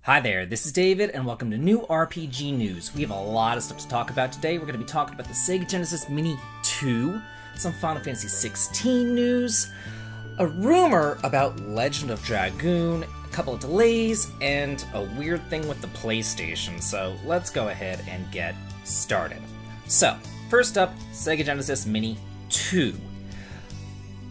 Hi there, this is David, and welcome to New RPG News. We have a lot of stuff to talk about today. We're going to be talking about the Sega Genesis Mini 2, some Final Fantasy 16 news, a rumor about Legend of Dragoon, a couple of delays, and a weird thing with the PlayStation. So let's go ahead and get started. So, first up, Sega Genesis Mini 2.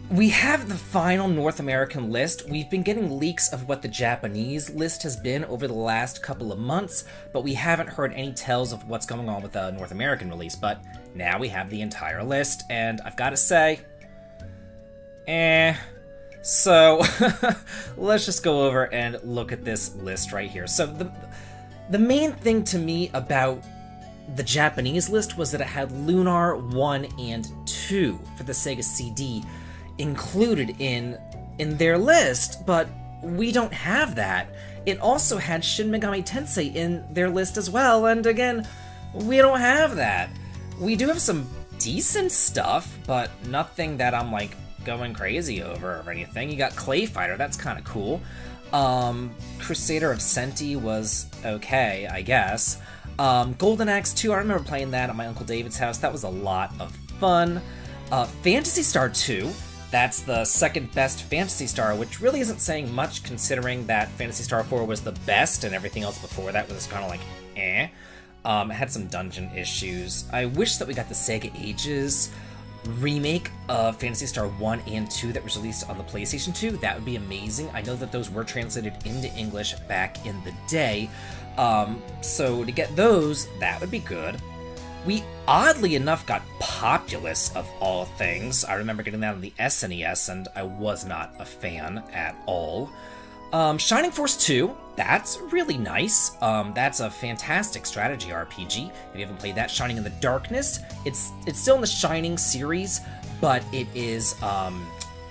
We have the final North American list. We've been getting leaks of what the Japanese list has been over the last couple of months, but we haven't heard any tells of what's going on with the North American release. But now we have the entire list, and I've got to say, So, let's just go over and look at this list right here. So, the main thing to me about the Japanese list was that it had Lunar 1 and 2 for the Sega CD included in their list, but we don't have that. It also had Shin Megami Tensei in their list as well, and again, we don't have that. We do have some decent stuff, but nothing that I'm like going crazy over or anything. You got Clay Fighter, that's kind of cool. Crusader of Senti was okay, I guess. Golden Axe 2, I remember playing that at my Uncle David's house. That was a lot of fun. Phantasy Star 2, that's the second best Phantasy Star, which really isn't saying much considering that Phantasy Star 4 was the best and everything else before that was kind of like, eh. It had some dungeon issues. I wish that we got the Sega Ages remake of Phantasy Star 1 and 2 that was released on the PlayStation 2. That would be amazing. I know that those were translated into English back in the day. So to get those, that would be good. We, oddly enough, got Populous, of all things. I remember getting that on the SNES, and I was not a fan at all. Shining Force 2, that's really nice. That's a fantastic strategy RPG. If you haven't played that, Shining in the Darkness, it's still in the Shining series, but it is a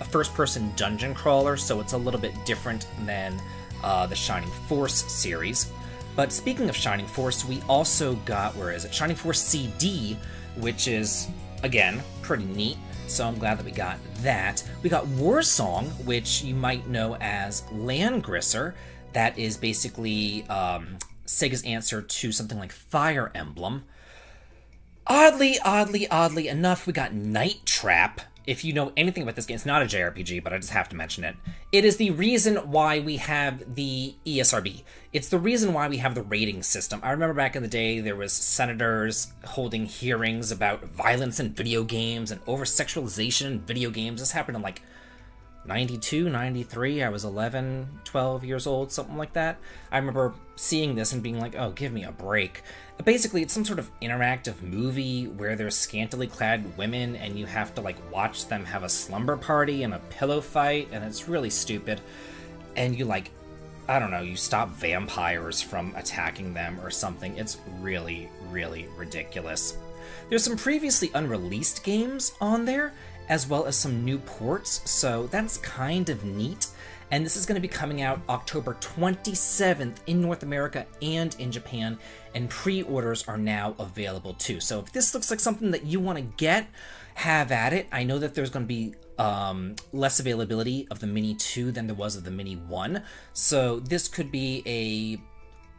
first-person dungeon crawler, so it's a little bit different than the Shining Force series. But speaking of Shining Force, we also got, where is it? Shining Force CD, which is, again, pretty neat. So I'm glad that we got that. We got Warsong, which you might know as Landgrisser. That is basically Sega's answer to something like Fire Emblem. Oddly enough, we got Night Trap. If you know anything about this game, it's not a JRPG, but I just have to mention it. It is the reason why we have the ESRB. It's the reason why we have the rating system. I remember back in the day, there was senators holding hearings about violence in video games and over-sexualization in video games. This happened in like 92, 93, I was 11, 12 years old, something like that. I remember seeing this and being like, oh, give me a break. Basically, it's some sort of interactive movie where there's scantily clad women and you have to, like, watch them have a slumber party and a pillow fight, and it's really stupid. And you, like, I don't know, you stop vampires from attacking them or something. It's really, really ridiculous. There's some previously unreleased games on there, as well as some new ports, so that's kind of neat. And this is going to be coming out October 27th in North America and in Japan, and pre-orders are now available too. So if this looks like something that you want to get, have at it. I know that there's going to be less availability of the Mini 2 than there was of the Mini 1, so this could be a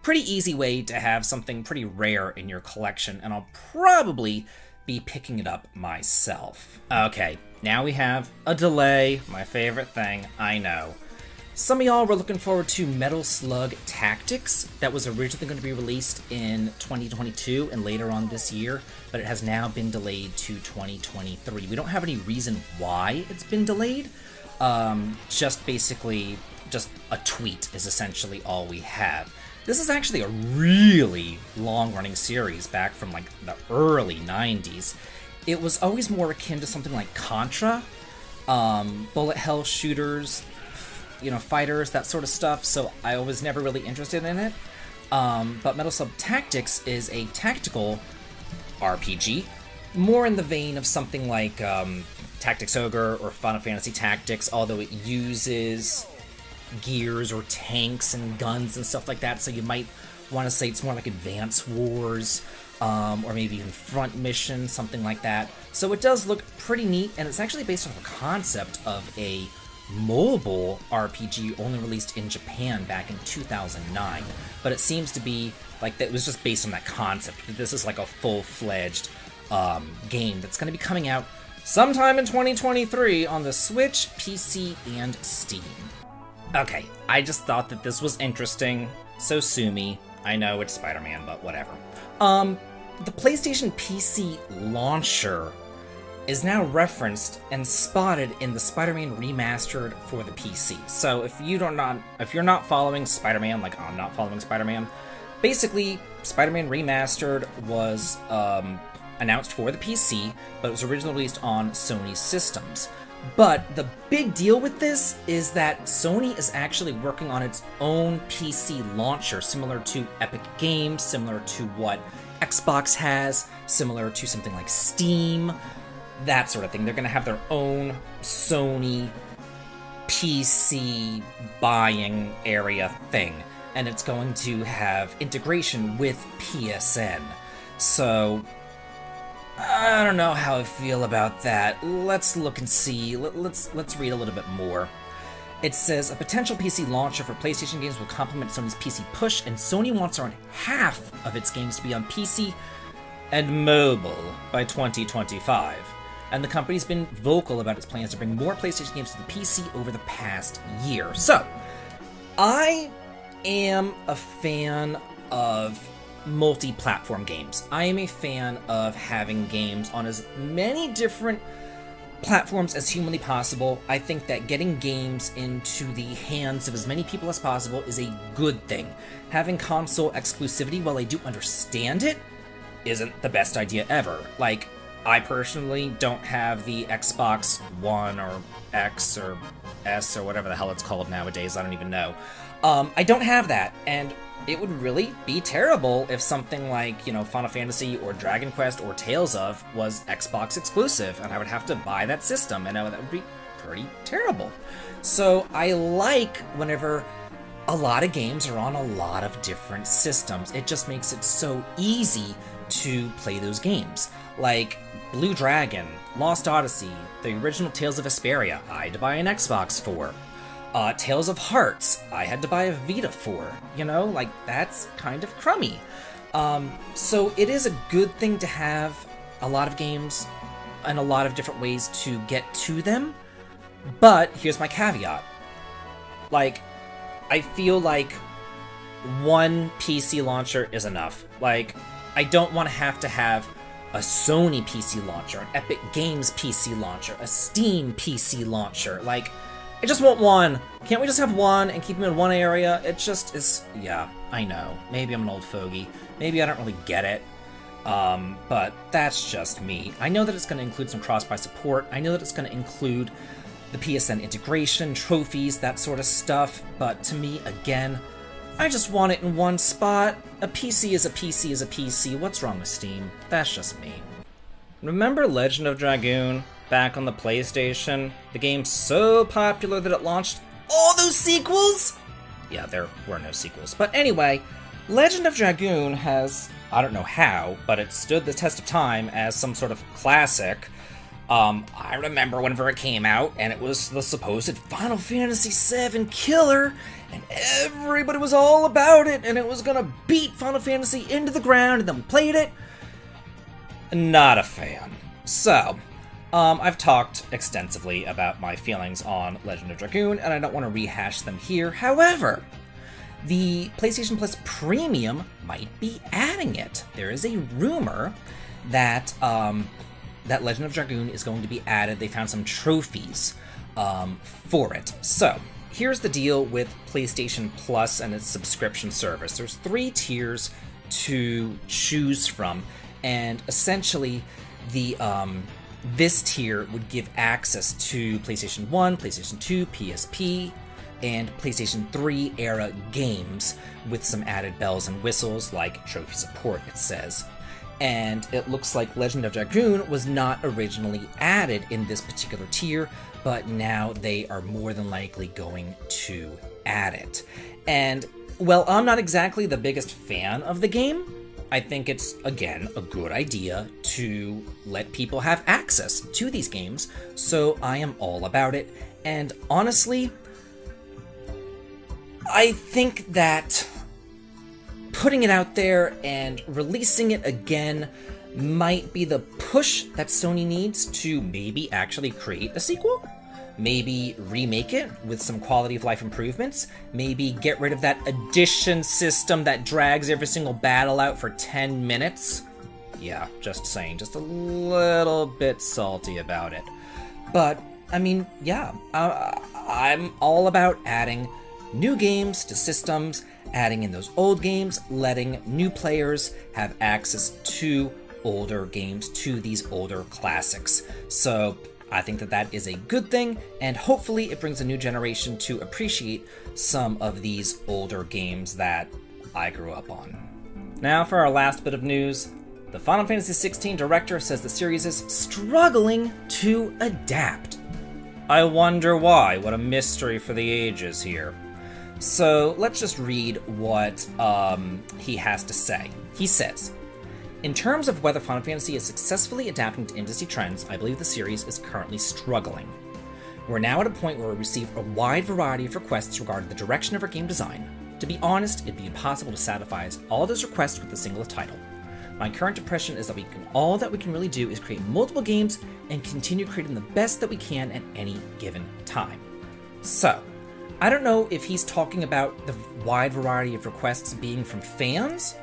pretty easy way to have something pretty rare in your collection, and I'll probably be picking it up myself. Okay, now we have a delay, my favorite thing, I know. Some of y'all were looking forward to Metal Slug Tactics. That was originally going to be released in 2022 and later on this year, but it has now been delayed to 2023. We don't have any reason why it's been delayed. Just basically, just a tweet is essentially all we have. This is actually a really long-running series back from like the early 90s. It was always more akin to something like Contra, bullet hell shooters, you know, fighters, that sort of stuff, so I was never really interested in it. But Metal Slug Tactics is a tactical RPG, more in the vein of something like Tactics Ogre or Final Fantasy Tactics, although it uses gears or tanks and guns and stuff like that, so you might want to say it's more like Advance Wars, or maybe even Front Mission, something like that. So it does look pretty neat, and it's actually based off a concept of a mobile RPG only released in Japan back in 2009, but it seems to be like that was just based on that concept. This is like a full-fledged game that's going to be coming out sometime in 2023 on the Switch, PC, and Steam. Okay, I just thought that this was interesting, so sue me. I know it's Spider-Man, but whatever. The PlayStation PC launcher is now referenced and spotted in the Spider-Man Remastered for the PC. So if you're not following Spider-Man, like I'm not following Spider-Man, basically Spider-Man Remastered was announced for the PC, but it was originally released on Sony systems. But the big deal with this is that Sony is actually working on its own PC launcher, similar to Epic Games, similar to what Xbox has, similar to something like Steam, that sort of thing. They're going to have their own Sony PC buying area thing, and it's going to have integration with PSN. So I don't know how I feel about that. Let's look and see. Let's read a little bit more. It says, a potential PC launcher for PlayStation games will complement Sony's PC push, and Sony wants around half of its games to be on PC and mobile by 2025. And the company's been vocal about its plans to bring more PlayStation games to the PC over the past year. So, I am a fan of multi-platform games. I am a fan of having games on as many different platforms as humanly possible. I think that getting games into the hands of as many people as possible is a good thing. Having console exclusivity, while I do understand it, isn't the best idea ever. Like, I personally don't have the Xbox One or X or S or whatever the hell it's called nowadays, I don't even know. I don't have that, and it would really be terrible if something like, you know, Final Fantasy or Dragon Quest or Tales of was Xbox exclusive, and I would have to buy that system, and that would be pretty terrible. So I like whenever a lot of games are on a lot of different systems. It just makes it so easy to play those games. Like Blue Dragon, Lost Odyssey, the original Tales of Vesperia, I had to buy an Xbox for. Tales of Hearts, I had to buy a Vita for. You know, like, that's kind of crummy. So it is a good thing to have a lot of games and a lot of different ways to get to them. But here's my caveat. Like, I feel like one PC launcher is enough. Like, I don't want to have a Sony PC launcher, an Epic Games PC launcher, a Steam PC launcher. Like, I just want one. Can't we just have one and keep them in one area? It just is, yeah, I know. Maybe I'm an old fogey. Maybe I don't really get it. But that's just me. I know that it's going to include some cross-buy support. I know that it's going to include the PSN integration, trophies, that sort of stuff. But to me, again, I just want it in one spot. A PC is a PC is a PC. What's wrong with Steam? That's just me. Remember Legend of Dragoon? Back on the PlayStation, the game so popular that it launched all those sequels? Yeah, there were no sequels. But anyway, Legend of Dragoon has, I don't know how, but it stood the test of time as some sort of classic. I remember whenever it came out, and it was the supposed Final Fantasy VII killer, and everybody was all about it, and it was gonna beat Final Fantasy into the ground, and then we played it. Not a fan. So, I've talked extensively about my feelings on Legend of Dragoon, and I don't want to rehash them here. However, the PlayStation Plus Premium might be adding it. There is a rumor that that Legend of Dragoon is going to be added. They found some trophies for it. So, here's the deal with PlayStation Plus and its subscription service. There's 3 tiers to choose from, and essentially the this tier would give access to PlayStation 1, PlayStation 2, PSP, and PlayStation 3 era games with some added bells and whistles like trophy support, it says. And it looks like Legend of Dragoon was not originally added in this particular tier, but now they are more than likely going to add it. And, well, I'm not exactly the biggest fan of the game. I think it's, again, a good idea to let people have access to these games, so I am all about it. And honestly, I think that putting it out there and releasing it again might be the push that Sony needs to maybe actually create a sequel. Maybe remake it with some quality of life improvements. Maybe get rid of that addition system that drags every single battle out for 10 minutes. Yeah, just saying, just a little bit salty about it. But, I mean, yeah, I'm all about adding new games to systems, adding in those old games, letting new players have access to older games, to these older classics. So I think that that is a good thing, and hopefully it brings a new generation to appreciate some of these older games that I grew up on. Now for our last bit of news. The Final Fantasy XVI director says the series is struggling to adapt. I wonder why. What a mystery for the ages here. So let's just read what he has to say. He says, in terms of whether Final Fantasy is successfully adapting to industry trends, I believe the series is currently struggling. We're now at a point where we receive a wide variety of requests regarding the direction of our game design. To be honest, it'd be impossible to satisfy all those requests with a single title. My current impression is that all that we can really do is create multiple games and continue creating the best that we can at any given time. So, I don't know if he's talking about the wide variety of requests being from fans,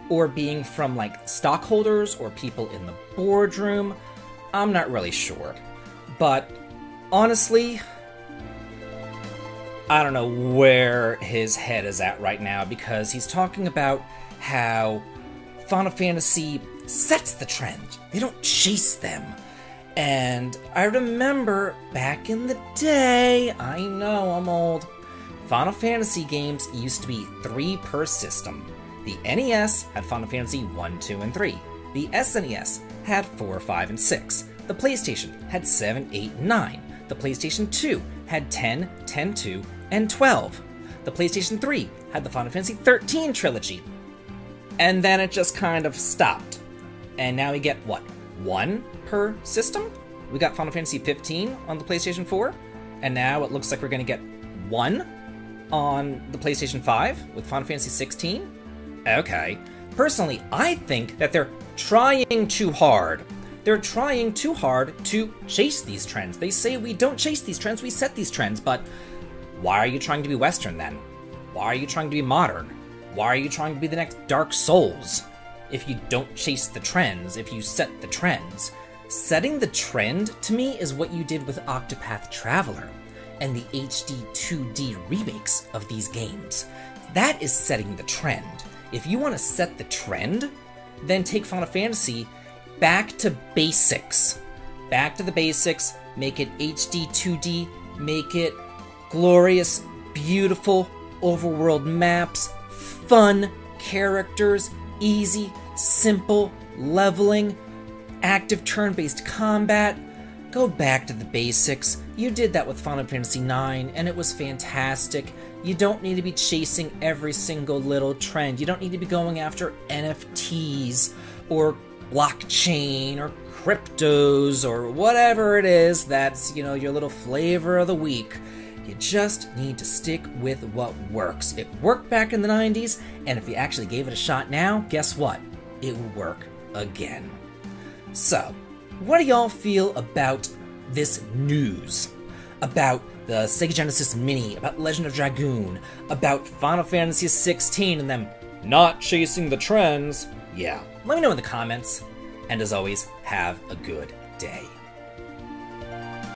or being from, like, stockholders or people in the boardroom. I'm not really sure. But, honestly, I don't know where his head is at right now, because he's talking about how Final Fantasy sets the trend. They don't chase them. And I remember back in the day, I know I'm old, Final Fantasy games used to be 3 per system. The NES had Final Fantasy 1, 2, and 3. The SNES had 4, 5, and 6. The PlayStation had 7, 8, and 9. The PlayStation 2 had 10, 10, 2, and 12. The PlayStation 3 had the Final Fantasy 13 trilogy. And then it just kind of stopped. And now we get, what, 1 per system? We got Final Fantasy 15 on the PlayStation 4. And now it looks like we're going to get 1 on the PlayStation 5 with Final Fantasy 16. Okay. Personally, I think that they're trying too hard. They're trying too hard to chase these trends. They say we don't chase these trends, we set these trends, but why are you trying to be Western then? Why are you trying to be modern? Why are you trying to be the next Dark Souls? If you don't chase the trends, if you set the trends. Setting the trend, to me, is what you did with Octopath Traveler and the HD 2D remakes of these games. That is setting the trend. If you want to set the trend, then take Final Fantasy back to basics. Back to the basics, make it HD 2D, make it glorious, beautiful, overworld maps, fun characters, easy, simple leveling, active turn-based combat. Go back to the basics. You did that with Final Fantasy IX, and it was fantastic. You don't need to be chasing every single little trend. You don't need to be going after NFTs, or blockchain, or cryptos, or whatever it is that's, you know, your little flavor of the week. You just need to stick with what works. It worked back in the 90s, and if you actually gave it a shot now, guess what? It will work again. So, what do y'all feel about this news? About the Sega Genesis Mini, about Legend of Dragoon, about Final Fantasy 16 and them not chasing the trends? Yeah, let me know in the comments, and as always, have a good day.